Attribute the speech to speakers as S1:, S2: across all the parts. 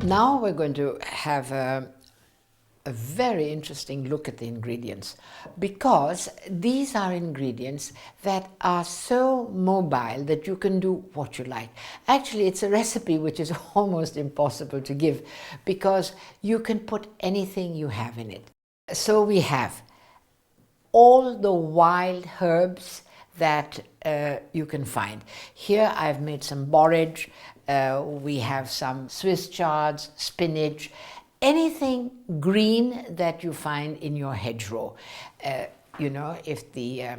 S1: Now we're going to have a very interesting look at the ingredients, because these are ingredients that are so mobile that you can do what you like. Actually, it's a recipe which is almost impossible to give, because you can put anything you have in it. So we have all the wild herbs that you can find. Here I've made some borage, we have some Swiss chards, spinach, anything green that you find in your hedgerow. You know, if the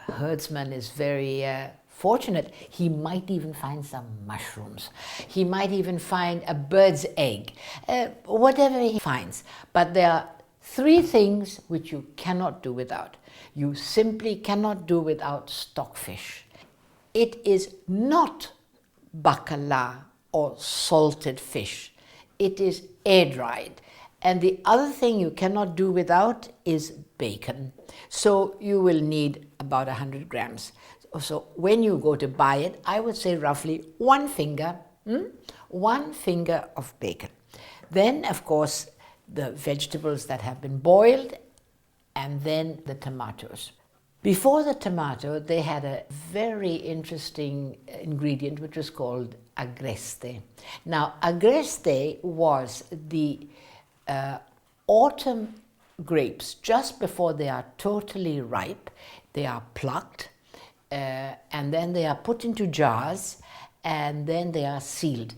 S1: herdsman is very fortunate, he might even find some mushrooms. He might even find a bird's egg, whatever he finds. But there are three things which you cannot do without. You simply cannot do without stockfish. It is not bacala or salted fish. It is air-dried. And the other thing you cannot do without is bacon. So you will need about 100 grams. So when you go to buy it, I would say roughly one finger of bacon. Then, of course, the vegetables that have been boiled, and then the tomatoes. Before the tomato, they had a very interesting ingredient which was called agreste. Now, agreste was the autumn grapes just before they are totally ripe. They are plucked and then they are put into jars and then they are sealed.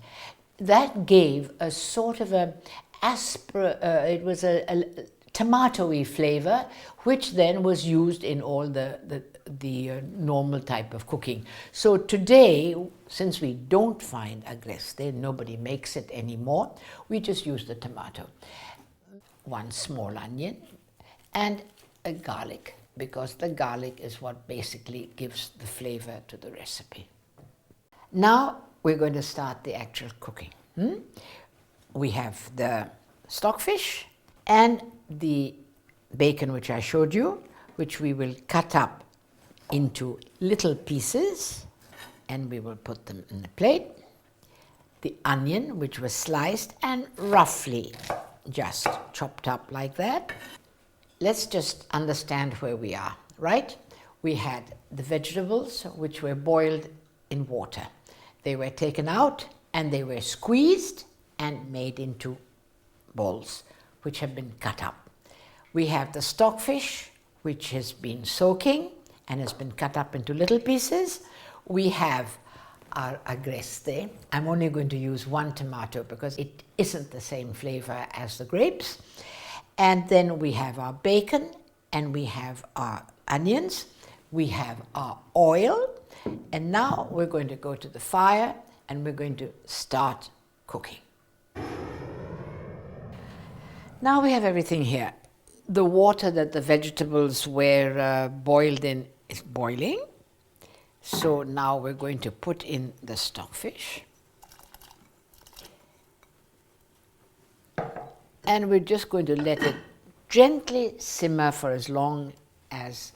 S1: That gave a sort of a it was a tomatoey flavor, which then was used in all the normal type of cooking. So today, since we don't find agreste, nobody makes it anymore, we just use the tomato. One small onion and a garlic, because the garlic is what basically gives the flavor to the recipe. Now we're going to start the actual cooking. We have the stockfish and the bacon which I showed you, which we will cut up into little pieces and we will put them in the plate. The onion, which was sliced and roughly just chopped up like that. Let's just understand where we are, right? We had the vegetables which were boiled in water. They were taken out and they were squeezed and made into balls, which have been cut up. We have the stockfish, which has been soaking and has been cut up into little pieces. We have our agreste. I'm only going to use one tomato because it isn't the same flavor as the grapes. And then we have our bacon and we have our onions. We have our oil. And now we're going to go to the fire and we're going to start cooking. Now we have everything here. The water that the vegetables were boiled in is boiling. So now we're going to put in the stockfish. And we're just going to let it gently simmer for as long as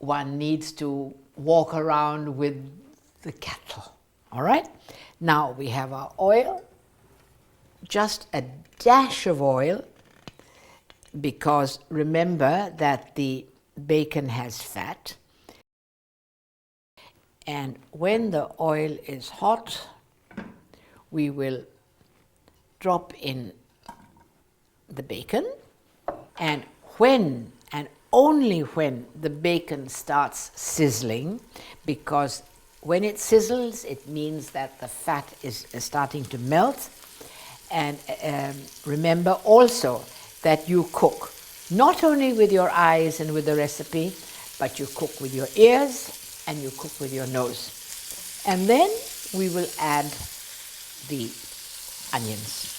S1: one needs to walk around with the kettle. All right? Now we have our oil, just a dash of oil, because remember that the bacon has fat. And when the oil is hot, we will drop in the bacon. And when and only when the bacon starts sizzling, because when it sizzles, it means that the fat is starting to melt. And remember also that you cook not only with your eyes and with the recipe, but you cook with your ears and you cook with your nose. And then we will add the onions.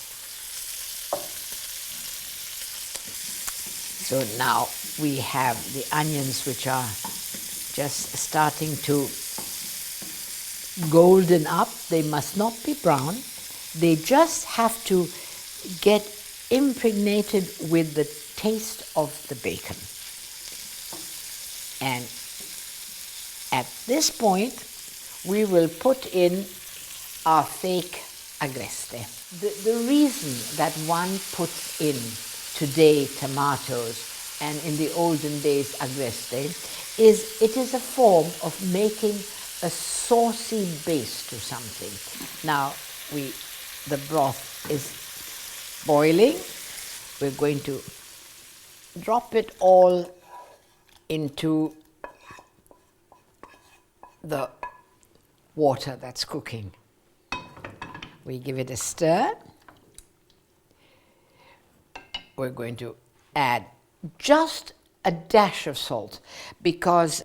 S1: So now we have the onions which are just starting to golden up. They must not be brown. They just have to get impregnated with the taste of the bacon. And at this point, we will put in our fake agreste. The reason that one puts in today tomatoes and in the olden days agreste is it is a form of making a saucy base to something. Now the broth is boiling. We're going to drop it all into the water that's cooking. We give it a stir. We're going to add just a dash of salt, because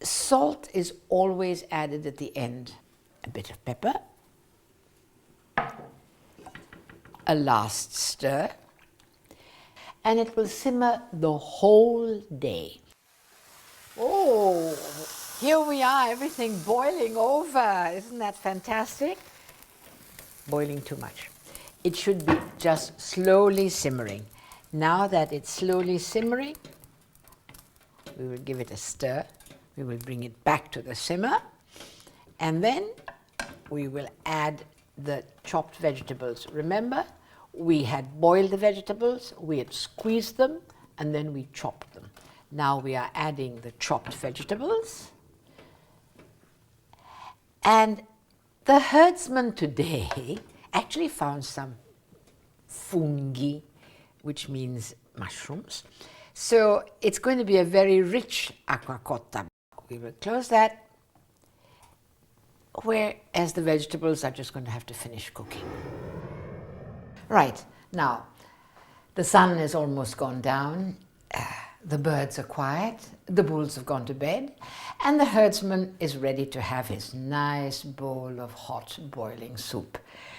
S1: salt is always added at the end. A bit of pepper, a last stir, and it will simmer the whole day. Oh, here we are, everything boiling over. Isn't that fantastic? Boiling too much. It should be just slowly simmering. Now that it's slowly simmering, we will give it a stir. We will bring it back to the simmer, and then we will add the chopped vegetables. Remember, we had boiled the vegetables, we had squeezed them, and then we chopped them. Now we are adding the chopped vegetables. And the herdsman today actually found some fungi, which means mushrooms. So it's going to be a very rich acquacotta. We will close that, whereas the vegetables are just going to have to finish cooking. Right, now the sun has almost gone down, the birds are quiet, the bulls have gone to bed, and the herdsman is ready to have his nice bowl of hot boiling soup.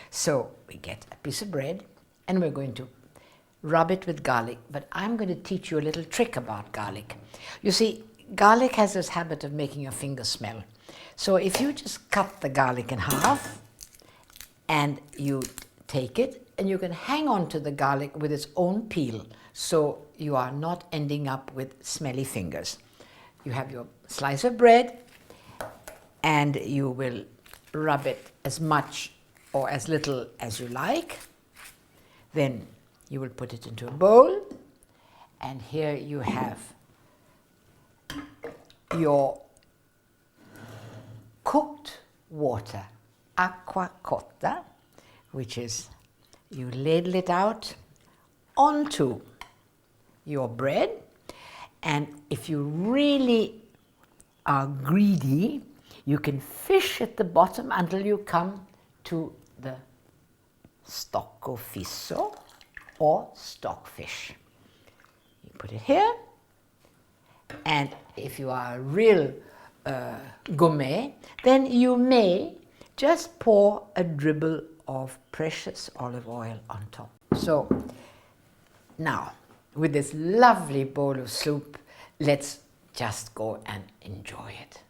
S1: So we get a piece of bread and we're going to rub it with garlic, but I'm going to teach you a little trick about garlic. You see, garlic has this habit of making your fingers smell. So if you just cut the garlic in half and you take it, and you can hang on to the garlic with its own peel, so you are not ending up with smelly fingers. You have your slice of bread and you will rub it as much or as little as you like. Then you will put it into a bowl, and here you have your cooked water, acquacotta, which is, you ladle it out onto your bread, and if you really are greedy, you can fish at the bottom until you come to the stocco fisso or stockfish. You put it here, and if you are a real gourmet, then you may just pour a dribble of precious olive oil on top. So now, with this lovely bowl of soup, let's just go and enjoy it.